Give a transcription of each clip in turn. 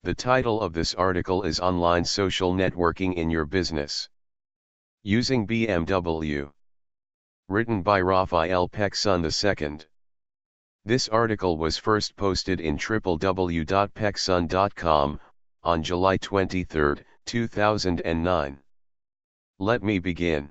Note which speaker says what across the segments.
Speaker 1: The title of this article is Online Social Networking in Your Business. Using BMW. Written by Raphael Peksun II. This article was first posted in www.peksun.com, on July 23, 2009. Let me begin.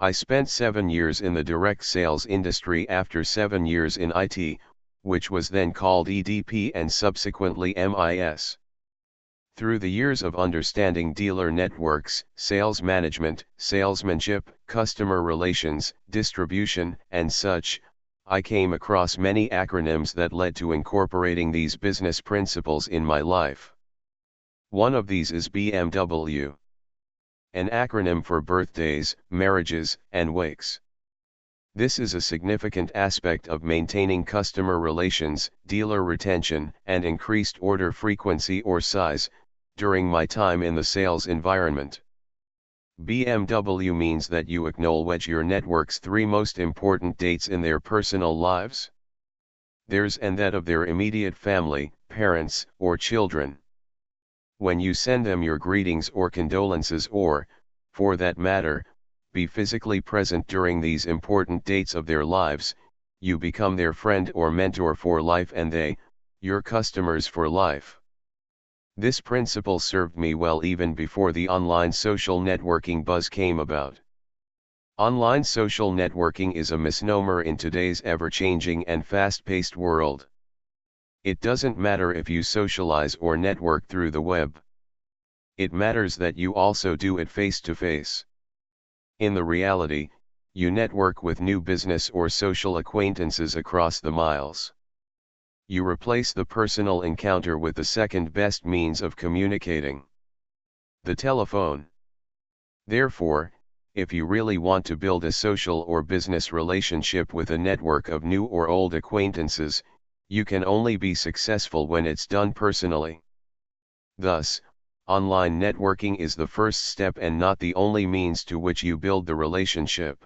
Speaker 1: I spent 7 years in the direct sales industry after 7 years in IT, which was then called EDP and subsequently MIS. Through the years of understanding dealer networks, sales management, salesmanship, customer relations, distribution, and such, I came across many acronyms that led to incorporating these business principles in my life. One of these is BMW. An acronym for birthdays, marriages, and wakes. This is a significant aspect of maintaining customer relations, dealer retention, and increased order frequency or size, during my time in the sales environment. BMW means that you acknowledge your network's 3 most important dates in their personal lives. Theirs and that of their immediate family, parents, or children. When you send them your greetings or condolences or, for that matter, be physically present during these important dates of their lives, you become their friend or mentor for life and they, your customers for life. This principle served me well even before the online social networking buzz came about. Online social networking is a misnomer in today's ever-changing and fast-paced world. It doesn't matter if you socialize or network through the web. It matters that you also do it face-to-face. In the reality, you network with new business or social acquaintances across the miles. You replace the personal encounter with the second best means of communicating: the telephone. Therefore, if you really want to build a social or business relationship with a network of new or old acquaintances, you can only be successful when it's done personally. Thus, online networking is the first step and not the only means to which you build the relationship.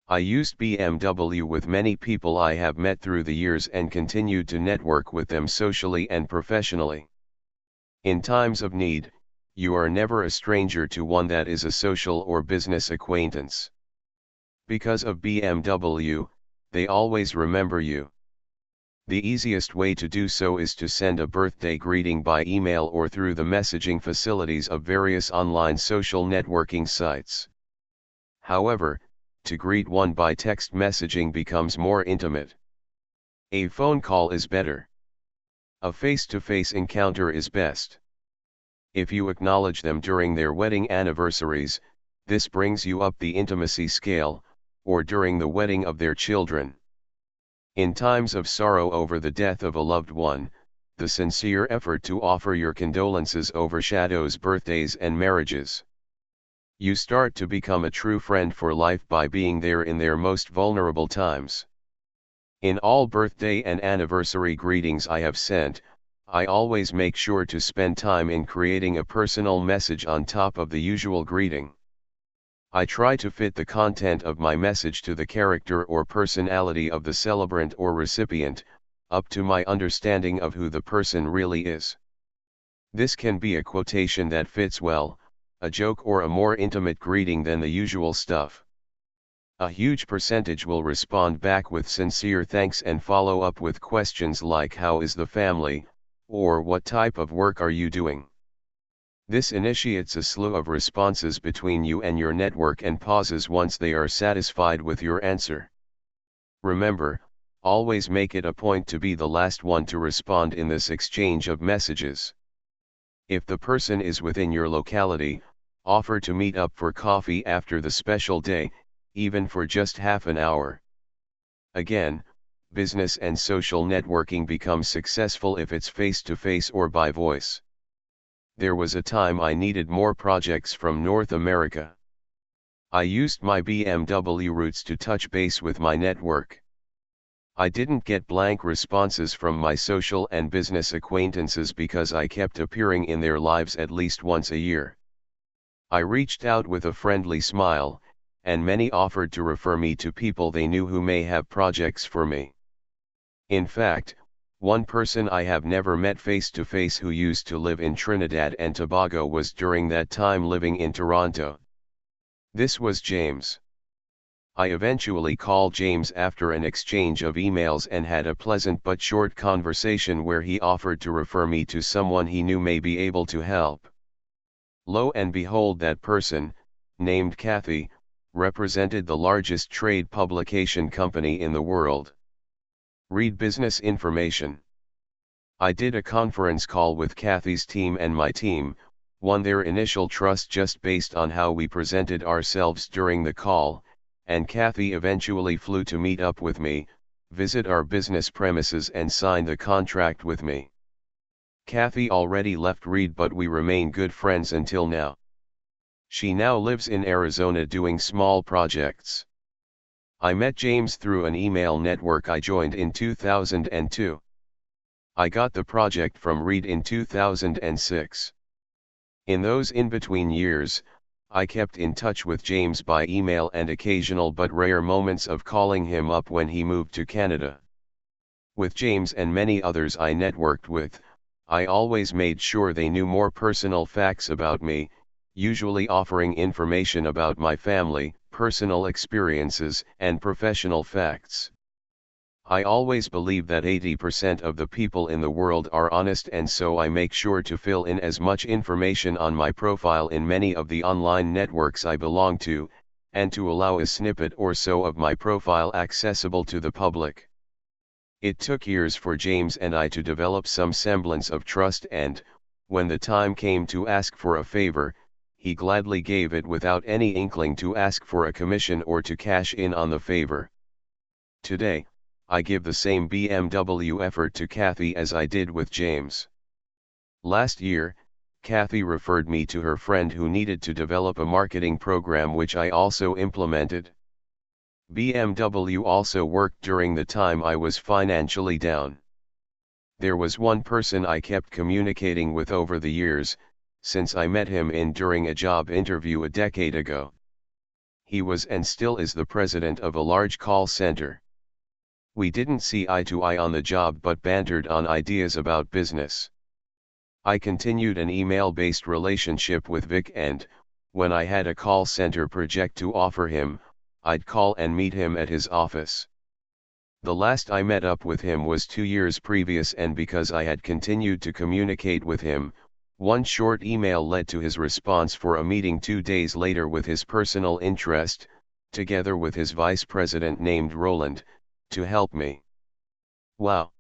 Speaker 1: I used BMW with many people I have met through the years and continued to network with them socially and professionally. In times of need, you are never a stranger to one that is a social or business acquaintance. Because of BMW, they always remember you. The easiest way to do so is to send a birthday greeting by email or through the messaging facilities of various online social networking sites. However, to greet one by text messaging becomes more intimate. A phone call is better. A face-to-face encounter is best. If you acknowledge them during their wedding anniversaries, this brings you up the intimacy scale, or during the wedding of their children. In times of sorrow over the death of a loved one, the sincere effort to offer your condolences overshadows birthdays and marriages. You start to become a true friend for life by being there in their most vulnerable times. In all birthday and anniversary greetings I have sent, I always make sure to spend time in creating a personal message on top of the usual greeting. I try to fit the content of my message to the character or personality of the celebrant or recipient, up to my understanding of who the person really is. This can be a quotation that fits well, a joke or a more intimate greeting than the usual stuff. A huge percentage will respond back with sincere thanks and follow up with questions like "How is the family?" or "What type of work are you doing?" This initiates a slew of responses between you and your network and pauses once they are satisfied with your answer. Remember, always make it a point to be the last one to respond in this exchange of messages. If the person is within your locality, offer to meet up for coffee after the special day, even for just half an hour. Again, business and social networking becomes successful if it's face-to-face or by voice. There was a time I needed more projects from North America. I used my BMW roots to touch base with my network. I didn't get blank responses from my social and business acquaintances because I kept appearing in their lives at least once a year. I reached out with a friendly smile, and many offered to refer me to people they knew who may have projects for me. In fact, One person I have never met face to face who used to live in Trinidad and Tobago was during that time living in Toronto. This was James. I eventually called James after an exchange of emails and had a pleasant but short conversation where he offered to refer me to someone he knew may be able to help. Lo and behold, that person, named Kathy, represented the largest trade publication company in the world. Read business information. I did a conference call with Kathy's team and my team, won their initial trust just based on how we presented ourselves during the call, and Kathy eventually flew to meet up with me, visit our business premises and sign the contract with me. Kathy already left Reed, but we remain good friends until now. She now lives in Arizona doing small projects. I met James through an email network I joined in 2002. I got the project from Reed in 2006. In those in-between years, I kept in touch with James by email and occasional but rare moments of calling him up when he moved to Canada. With James and many others I networked with, I always made sure they knew more personal facts about me, usually offering information about my family, personal experiences, and professional facts. I always believe that 80% of the people in the world are honest, and so I make sure to fill in as much information on my profile in many of the online networks I belong to, and to allow a snippet or so of my profile accessible to the public. It took years for James and I to develop some semblance of trust, and, when the time came to ask for a favor, he gladly gave it without any inkling to ask for a commission or to cash in on the favor. Today, I give the same BMW effort to Kathy as I did with James. Last year, Kathy referred me to her friend who needed to develop a marketing program, which I also implemented. BMW also worked during the time I was financially down. There was one person I kept communicating with over the years, since I met him during a job interview a decade ago. He was and still is the president of a large call center. We didn't see eye to eye on the job but bantered on ideas about business. I continued an email-based relationship with Vic, and, when I had a call center project to offer him, I'd call and meet him at his office. The last I met up with him was 2 years previous, and because I had continued to communicate with him, one short email led to his response for a meeting 2 days later with his personal interest, together with his vice president named Roland, to help me. Wow.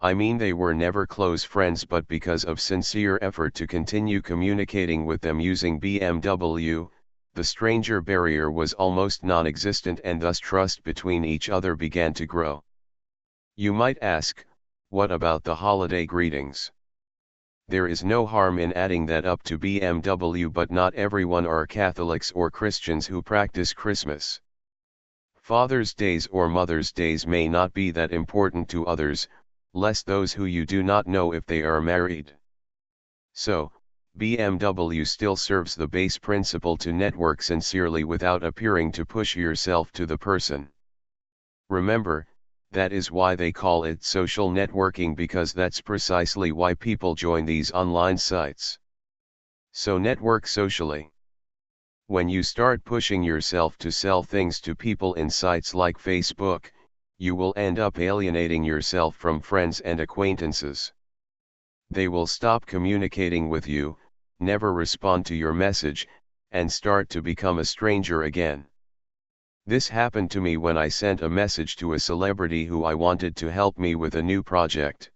Speaker 1: I mean, they were never close friends, but because of sincere effort to continue communicating with them using BMW, the stranger barrier was almost non-existent, and thus trust between each other began to grow. You might ask, what about the holiday greetings? There is no harm in adding that up to BMW, but not everyone are Catholics or Christians who practice Christmas. Father's Days or Mother's Days may not be that important to others, less those who you do not know if they are married. So, BMW still serves the base principle to network sincerely without appearing to push yourself to the person. Remember, that is why they call it social networking, because that's precisely why people join these online sites. So network socially. When you start pushing yourself to sell things to people in sites like Facebook, you will end up alienating yourself from friends and acquaintances. They will stop communicating with you, never respond to your message, and start to become a stranger again. This happened to me when I sent a message to a celebrity who I wanted to help me with a new project.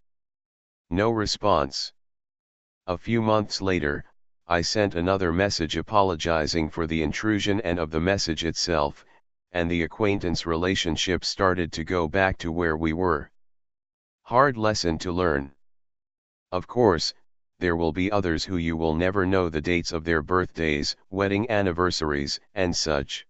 Speaker 1: No response. A few months later, I sent another message apologizing for the intrusion and of the message itself, and the acquaintance relationship started to go back to where we were. Hard lesson to learn. Of course, there will be others who you will never know the dates of their birthdays, wedding anniversaries, and such.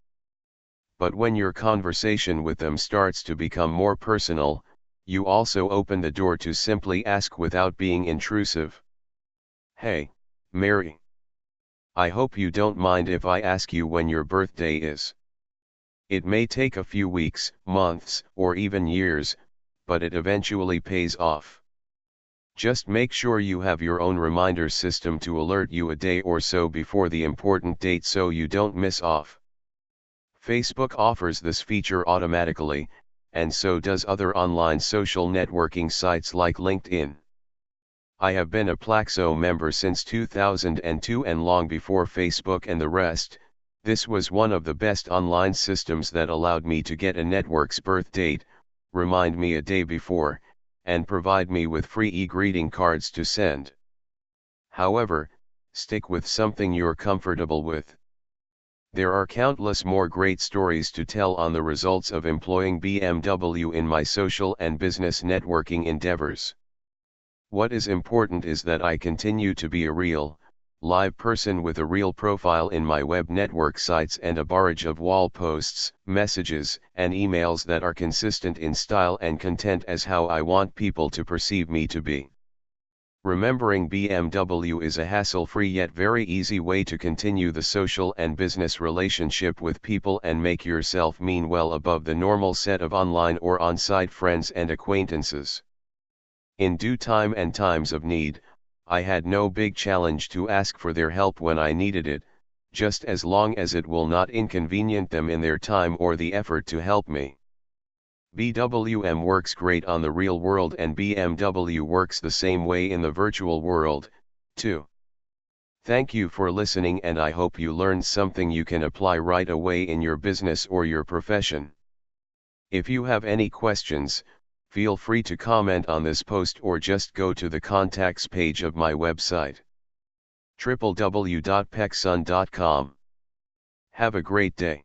Speaker 1: But when your conversation with them starts to become more personal, you also open the door to simply ask without being intrusive. Hey, Mary. I hope you don't mind if I ask you when your birthday is. It may take a few weeks, months, or even years, but it eventually pays off. Just make sure you have your own reminder system to alert you a day or so before the important date so you don't miss off. Facebook offers this feature automatically, and so does other online social networking sites like LinkedIn. I have been a Plaxo member since 2002, and long before Facebook and the rest, this was one of the best online systems that allowed me to get a network's birth date, remind me a day before, and provide me with free e-greeting cards to send. However, stick with something you're comfortable with. There are countless more great stories to tell on the results of employing BMW in my social and business networking endeavors. What is important is that I continue to be a real, live person with a real profile in my web network sites and a barrage of wall posts, messages, and emails that are consistent in style and content as how I want people to perceive me to be. Remembering BMW is a hassle-free yet very easy way to continue the social and business relationship with people and make yourself mean well above the normal set of online or on-site friends and acquaintances. In due time and times of need, I had no big challenge to ask for their help when I needed it, just as long as it will not inconvenience them in their time or the effort to help me. BWM works great on the real world, and BMW works the same way in the virtual world, too. Thank you for listening, and I hope you learned something you can apply right away in your business or your profession. If you have any questions, feel free to comment on this post or just go to the contacts page of my website, www.pecsun.com. Have a great day.